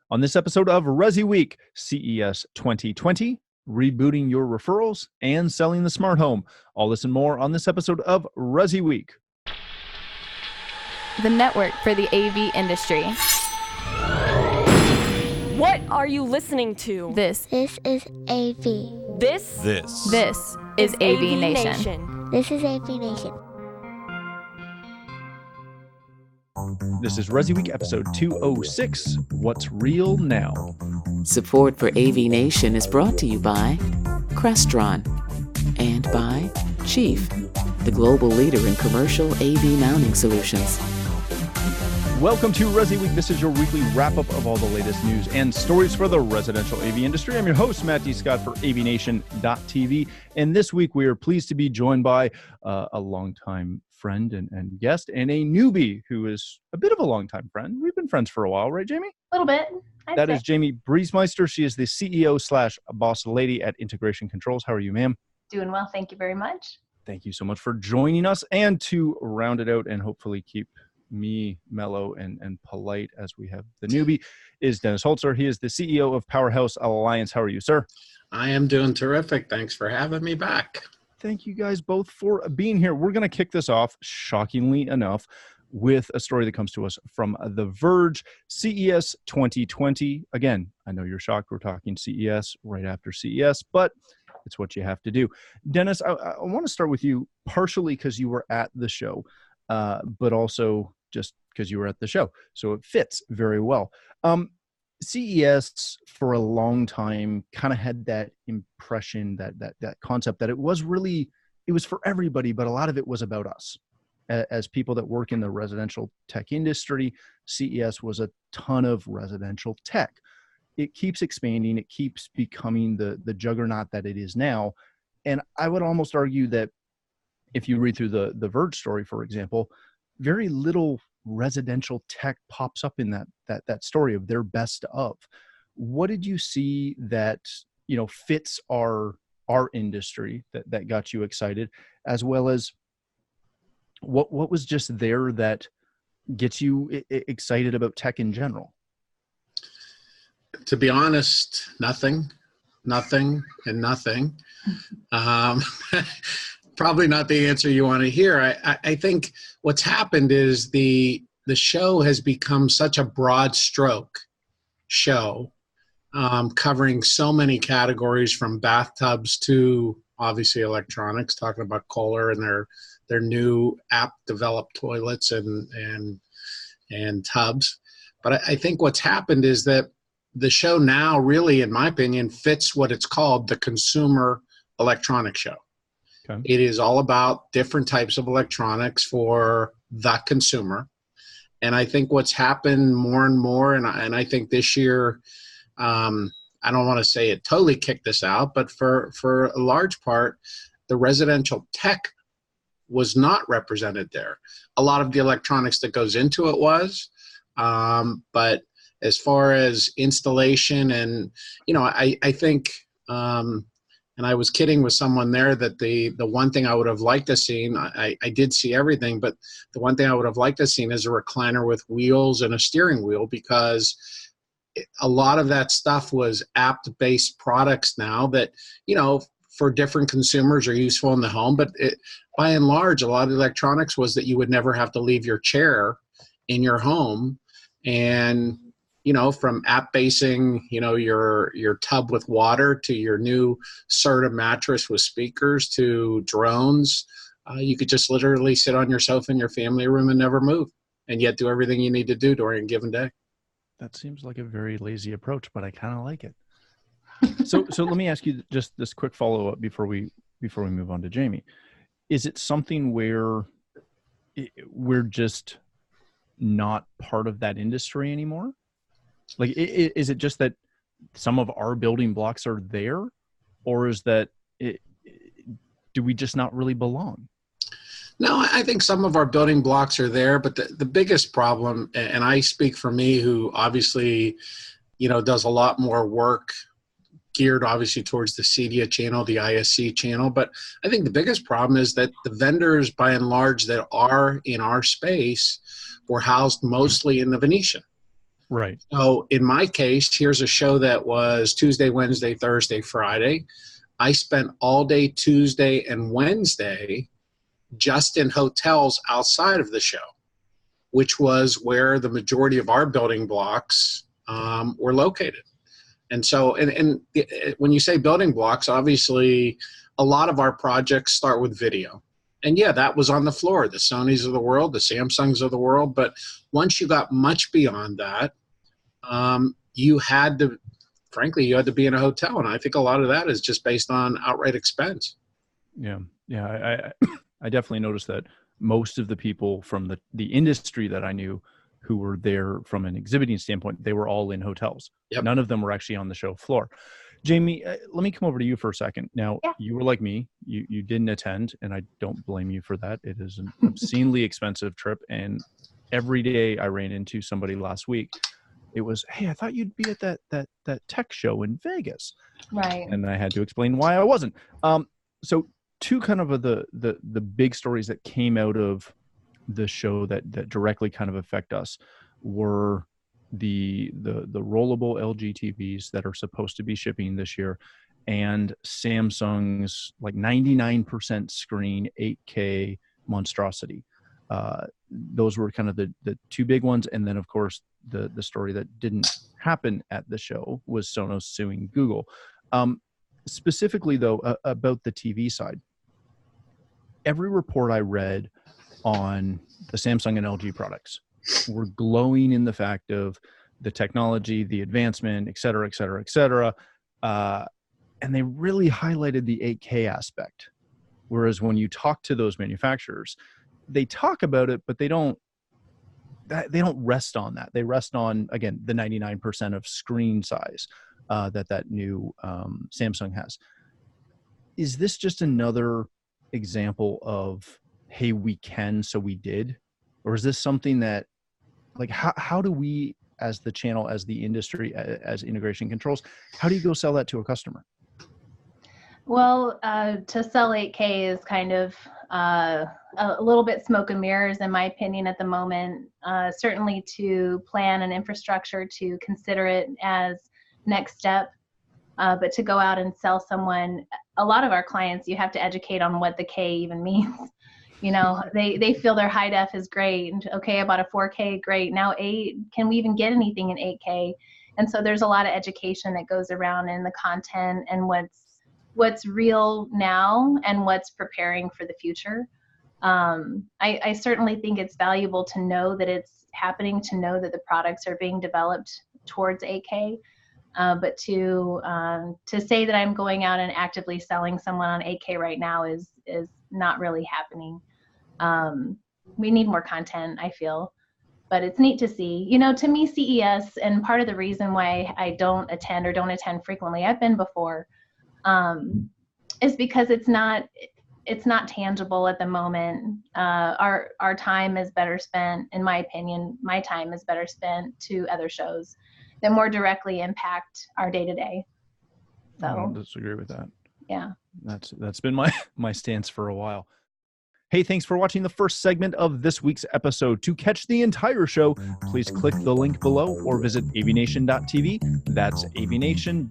On this episode of ResiWeek, CES 2020, rebooting your referrals and selling the smart home. All this and more on this episode of ResiWeek. The network for the AV industry. What are you listening to? This is AV. This is AVNation. This is AVNation. This is ResiWeek episode 206, What's Real Now? Support for AVNation is brought to you by Crestron and by Chief, the global leader in commercial AV mounting solutions. Welcome to ResiWeek. This is your weekly wrap-up of all the latest news and stories for the residential AV industry. I'm your host, Matt D. Scott for AVNation.tv. And this week, we are pleased to be joined by a longtime friend and guest, and a newbie who is a bit of a longtime friend. We've been friends for a while, right, Jamie? A little bit. That is Jamie Briesmeister. She is the CEO/boss lady at Integration Controls. How are you, ma'am? Doing well. Thank you very much. Thank you so much for joining us. And to round it out and hopefully keep me mellow and polite as we have the newbie is Dennis Holzer. He is the CEO of Powerhouse Alliance. How are you, sir? I am doing terrific. Thanks for having me back. Thank you guys both for being here. We're going to kick this off, shockingly enough, with a story that comes to us from The Verge, CES 2020. Again, I know you're shocked. We're talking CES right after CES, but it's what you have to do. Dennis, I want to start with you partially because you were at the show, but also just because you were at the show. So it fits very well. CES for a long time kind of had that impression, that concept that it was for everybody, but a lot of it was about us. As people that work in the residential tech industry, CES was a ton of residential tech. It keeps expanding. It keeps becoming the juggernaut that it is now. And I would almost argue that if you read through the Verge story, for example, very little residential tech pops up in that story of their best of. What did you see that fits our industry that got you excited, as well as what was just there that gets you excited about tech in general? To be honest, nothing, and nothing. Probably not the answer you want to hear. I think what's happened is the show has become such a broad stroke show, covering so many categories from bathtubs to obviously electronics, talking about Kohler and their new app developed toilets and tubs. But I think what's happened is that the show now really, in my opinion, fits what it's called the consumer electronics show. Okay. It is all about different types of electronics for the consumer. And I think what's happened more and more, and I think this year, I don't want to say it totally kicked us out, but for a large part, the residential tech was not represented there. A lot of the electronics that goes into it was, but as far as installation and, I think, and I was kidding with someone there that the one thing I would have liked to seen, I did see everything, but the one thing I would have liked to seen is a recliner with wheels and a steering wheel, because a lot of that stuff was app-based products now that, for different consumers are useful in the home. But by and large, a lot of the electronics was that you would never have to leave your chair in your home. And from app basing, your tub with water to your new Serta mattress with speakers to drones, you could just literally sit on your sofa in your family room and never move, and yet do everything you need to do during a given day. That seems like a very lazy approach, but I kind of like it. So let me ask you just this quick follow-up before we move on to Jamie. Is it something where we're just not part of that industry anymore? Like, is it just that some of our building blocks are there, or is that do we just not really belong? No, I think some of our building blocks are there, but the biggest problem, and I speak for me, who obviously, does a lot more work geared obviously towards the CEDIA channel, the ISC channel, but I think the biggest problem is that the vendors, by and large, that are in our space were housed mostly in the Venetian. Right. So in my case, here's a show that was Tuesday, Wednesday, Thursday, Friday. I spent all day Tuesday and Wednesday just in hotels outside of the show, which was where the majority of our building blocks were located. And so, and when you say building blocks, obviously a lot of our projects start with video. And yeah, that was on the floor, the Sonys of the world, the Samsungs of the world. But once you got much beyond that, you had to, frankly, you had to be in a hotel. And I think a lot of that is just based on outright expense. Yeah. Yeah. I definitely noticed that most of the people from the industry that I knew who were there from an exhibiting standpoint, they were all in hotels. Yep. None of them were actually on the show floor. Jamie, let me come over to you for a second. Now, You were like me. You didn't attend, and I don't blame you for that. It is an obscenely expensive trip, and every day I ran into somebody last week. It was, hey, I thought you'd be at that tech show in Vegas. Right. And I had to explain why I wasn't. So two kind of the big stories that came out of the show that directly kind of affect us were the rollable LG TVs that are supposed to be shipping this year, and Samsung's like 99% screen 8K monstrosity. Those were kind of the two big ones. And then of course the story that didn't happen at the show was Sonos suing Google. Specifically though, about the TV side, every report I read on the Samsung and LG products were glowing in the fact of the technology, the advancement, et cetera, et cetera, et cetera. And they really highlighted the 8K aspect. Whereas when you talk to those manufacturers, they talk about it, but they don't rest on that. They rest on, again, the 99% of screen size that new Samsung has. Is this just another example of, hey, we can, so we did? Or is this something that, like, how do we, as the channel, as the industry, as Integration Controls, how do you go sell that to a customer? Well, to sell 8K is kind of a little bit smoke and mirrors, in my opinion, at the moment. Certainly to plan an infrastructure to consider it as next step, but to go out and sell someone, a lot of our clients, you have to educate on what the K even means. You know, they feel their high def is great. Okay, I bought a 4K, great. Now 8, can we even get anything in 8K? And so there's a lot of education that goes around in the content and what's real now and what's preparing for the future. I certainly think it's valuable to know that it's happening, to know that the products are being developed towards 8K. But to say that I'm going out and actively selling someone on 8K right now is not really happening. We need more content, I feel, but it's neat to see. You know, to me, CES, and part of the reason why I don't attend frequently, I've been before, is because it's not tangible at the moment. Our time is better spent, in my opinion, my time is better spent to other shows that more directly impact our day-to-day. So I don't disagree with that. Yeah. That's been my stance for a while. Hey, thanks for watching the first segment of this week's episode. To catch the entire show, please click the link below or visit avnation.tv. That's avnation.tv.